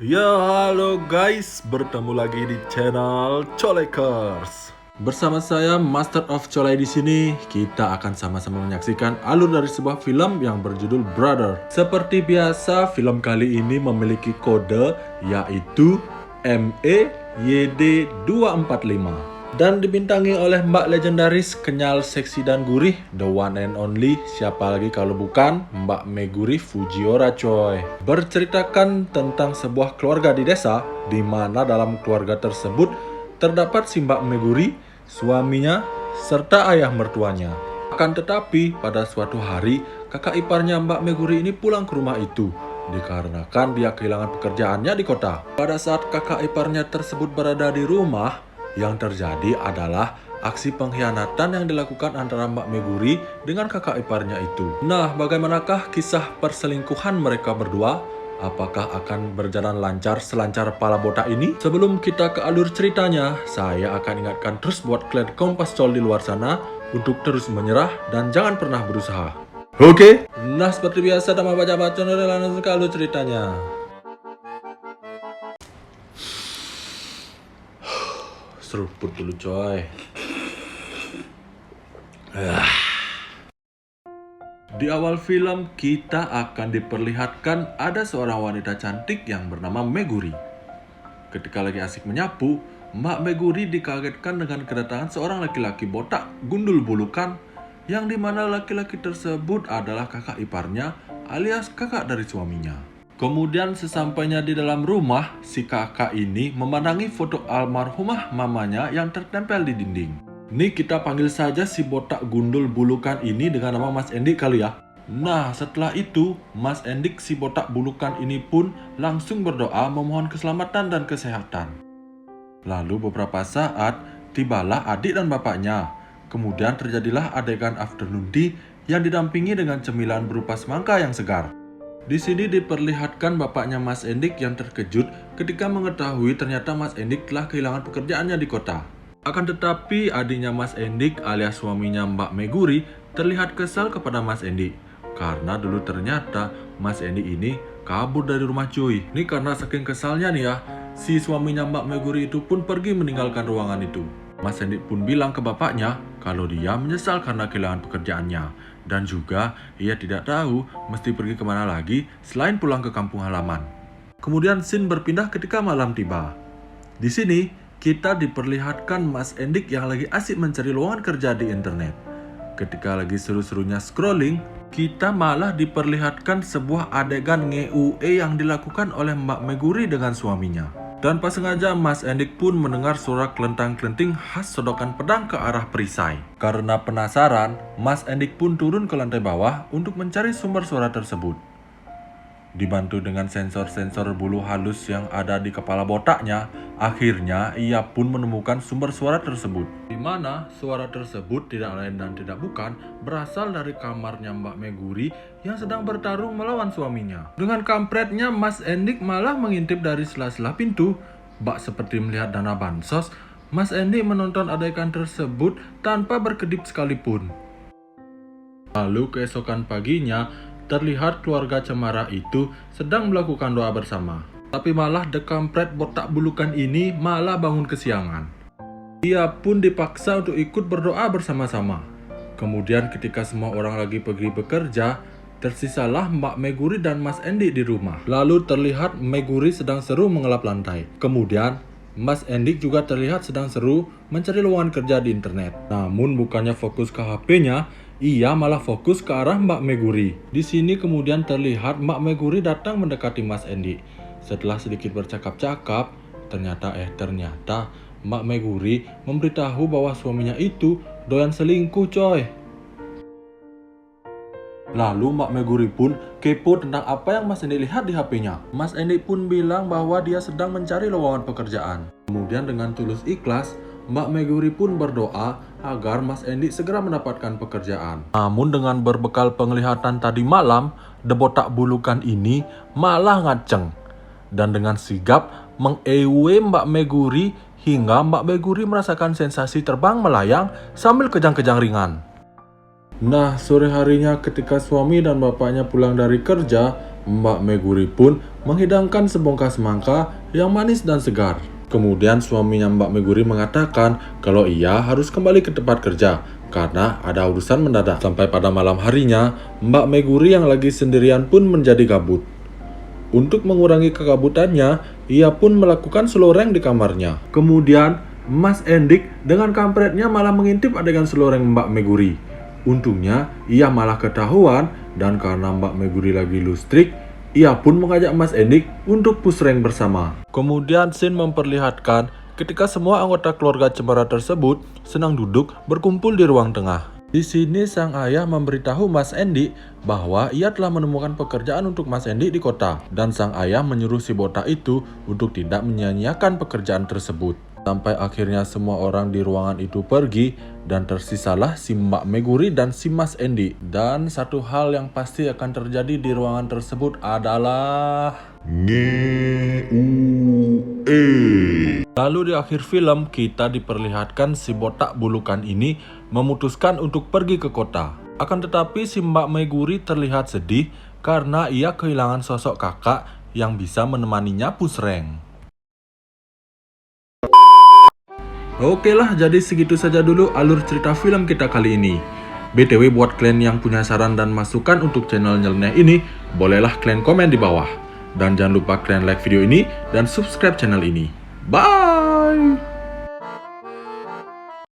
Ya, halo guys, bertemu lagi di channel Colekers. Bersama saya Master of Colai di sini, kita akan sama-sama menyaksikan alur dari sebuah film yang berjudul Brother. Seperti biasa, film kali ini memiliki kode yaitu MEYD245 dan dibintangi oleh Mbak legendaris, kenyal, seksi dan gurih, the one and only, siapa lagi kalau bukan Mbak Meguri Fujiwara coy. Berceritakan tentang sebuah keluarga di desa, di mana dalam keluarga tersebut terdapat si Mbak Meguri, suaminya, serta ayah mertuanya. Akan tetapi, pada suatu hari, kakak iparnya Mbak Meguri ini pulang ke rumah itu, dikarenakan dia kehilangan pekerjaannya di kota. Pada saat kakak iparnya tersebut berada di rumah, yang terjadi adalah aksi pengkhianatan yang dilakukan antara Mbak Meguri dengan kakak iparnya itu. Nah, bagaimanakah kisah perselingkuhan mereka berdua? Apakah akan berjalan lancar selancar pala botak ini? Sebelum kita ke alur ceritanya, saya akan ingatkan terus buat kalian kompas col di luar sana untuk terus menyerah dan jangan pernah berusaha. Oke? Nah, seperti biasa, tanpa baca-baca, langsung ke alur ceritanya. Seruput dulu coy. Di awal film kita akan diperlihatkan ada seorang wanita cantik yang bernama Meguri. Ketika lagi asik menyapu, Mbak Meguri dikagetkan dengan kedatangan seorang laki-laki botak gundul bulukan, yang dimana laki-laki tersebut adalah kakak iparnya alias kakak dari suaminya. Kemudian sesampainya di dalam rumah, si kakak ini memandangi foto almarhumah mamanya yang tertempel di dinding. Ini kita panggil saja si botak gundul bulukan ini dengan nama Mas Endik kali ya. Nah, setelah itu, Mas Endik si botak bulukan ini pun langsung berdoa memohon keselamatan dan kesehatan. Lalu beberapa saat, tibalah adik dan bapaknya. Kemudian terjadilah adegan afternoon tea yang didampingi dengan cemilan berupa semangka yang segar. Di sini diperlihatkan bapaknya Mas Endik yang terkejut ketika mengetahui ternyata Mas Endik telah kehilangan pekerjaannya di kota. Akan tetapi adiknya Mas Endik alias suaminya Mbak Meguri terlihat kesal kepada Mas Endik karena dulu ternyata Mas Endik ini kabur dari rumah cuy. Ini karena saking kesalnya nih ya, si suaminya Mbak Meguri itu pun pergi meninggalkan ruangan itu. Mas Endik pun bilang ke bapaknya kalau dia menyesal karena kehilangan pekerjaannya dan juga ia tidak tahu mesti pergi kemana lagi selain pulang ke kampung halaman. Kemudian scene berpindah ketika malam tiba. Di sini kita diperlihatkan Mas Endik yang lagi asik mencari lowongan kerja di internet. Ketika lagi seru-serunya scrolling, kita malah diperlihatkan sebuah adegan nge-UE yang dilakukan oleh Mbak Meguri dengan suaminya. Tanpa sengaja Mas Endik pun mendengar suara kelentang-kelenting khas sodokan pedang ke arah perisai. Karena penasaran, Mas Endik pun turun ke lantai bawah untuk mencari sumber suara tersebut. Dibantu dengan sensor-sensor bulu halus yang ada di kepala botaknya, akhirnya ia pun menemukan sumber suara tersebut. Di mana suara tersebut tidak lain dan tidak bukan berasal dari kamarnya Mbak Meguri yang sedang bertarung melawan suaminya. Dengan kampretnya, Mas Endik malah mengintip dari sela-sela pintu. Bak seperti melihat dana bansos, Mas Endik menonton adegan tersebut tanpa berkedip sekalipun. Lalu keesokan paginya, terlihat keluarga cemara itu sedang melakukan doa bersama. Tapi malah the kampret botak bulukan ini malah bangun kesiangan. Ia pun dipaksa untuk ikut berdoa bersama-sama. Kemudian ketika semua orang lagi pergi bekerja, tersisalah Mbak Meguri dan Mas Endik di rumah. Lalu terlihat Meguri sedang seru mengelap lantai. Kemudian Mas Endik juga terlihat sedang seru mencari lowongan kerja di internet. Namun bukannya fokus ke HP-nya, ia malah fokus ke arah Mbak Meguri. Di sini kemudian terlihat Mbak Meguri datang mendekati Mas Endik. Setelah sedikit bercakap-cakap, ternyata Mbak Meguri memberitahu bahwa suaminya itu doyan selingkuh coy. Lalu Mbak Meguri pun kepo tentang apa yang Mas Endik lihat di HP-nya. Mas Endik pun bilang bahwa dia sedang mencari lowongan pekerjaan. Kemudian dengan tulus ikhlas, Mbak Meguri pun berdoa agar Mas Endik segera mendapatkan pekerjaan. Namun dengan berbekal penglihatan tadi malam, botak bulukan ini malah ngaceng. Dan dengan sigap meng-ewe Mbak Meguri hingga Mbak Meguri merasakan sensasi terbang melayang sambil kejang-kejang ringan. Nah, sore harinya ketika suami dan bapaknya pulang dari kerja, Mbak Meguri pun menghidangkan sebongkah semangka yang manis dan segar. Kemudian suaminya Mbak Meguri mengatakan kalau ia harus kembali ke tempat kerja karena ada urusan mendadak. Sampai pada malam harinya, Mbak Meguri yang lagi sendirian pun menjadi gabut. Untuk mengurangi kegabutannya, ia pun melakukan seloreng di kamarnya. Kemudian, Mas Endik dengan kampretnya malah mengintip adegan seloreng Mbak Meguri. Untungnya, ia malah ketahuan dan karena Mbak Meguri lagi lustrik, ia pun mengajak Mas Endik untuk pusreng bersama. Kemudian scene memperlihatkan ketika semua anggota keluarga cemara tersebut senang duduk berkumpul di ruang tengah. Di sini sang ayah memberitahu Mas Endik bahwa ia telah menemukan pekerjaan untuk Mas Endik di kota. Dan sang ayah menyuruh si botak itu untuk tidak menyia-nyiakan pekerjaan tersebut. Sampai akhirnya semua orang di ruangan itu pergi dan tersisalah si Mbak Meguri dan si Mas Endik. Dan satu hal yang pasti akan terjadi di ruangan tersebut adalah Lalu di akhir film kita diperlihatkan si botak bulukan ini memutuskan untuk pergi ke kota. Akan tetapi si Mbak Meguri terlihat sedih karena ia kehilangan sosok kakak yang bisa menemaninya pusreng. Oke lah, jadi segitu saja dulu alur cerita film kita kali ini. BTW buat kalian yang punya saran dan masukan untuk channel nyeleneh ini, bolehlah kalian komen di bawah. Dan jangan lupa kalian like video ini dan subscribe channel ini. Bye!